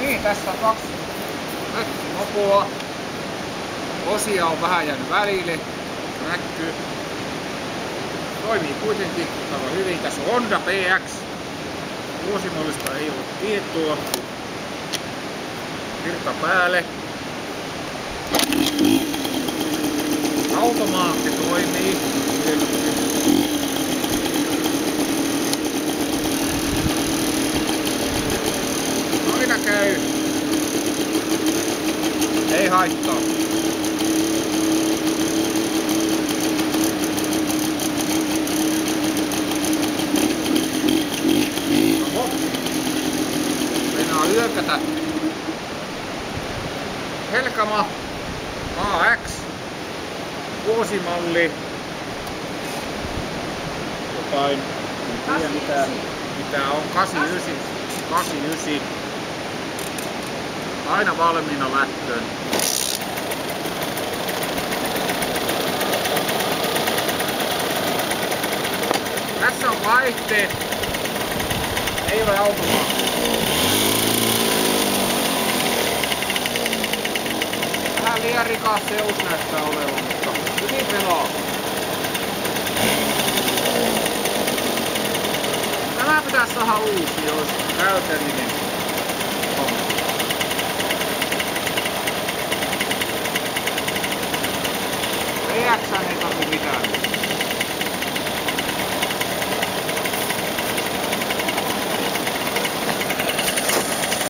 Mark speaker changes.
Speaker 1: niin, tässä on 2 mopoa. Osia on vähän jäänyt välille. Näkyy. Toimii kuitenkin aivan hyvin. Tässä on Honda PX. Vuosimallista ei ole tietoa. Virta päälle. Automaatti toimii. Aina käy. Ei haittaa. Mennään hyökätä. Helkama AX. Vuosimalli. Jotain. En tiedä mitä on. 89. Aina valmiina lähtöön. Tässä on vaihteet. Ei ole automaatti. Vähän liian rikas seus näyttää olevan, mutta hyvin pelaa. Tämä pitäisi saada uusi, jos täydellinen. PX ei tarvitse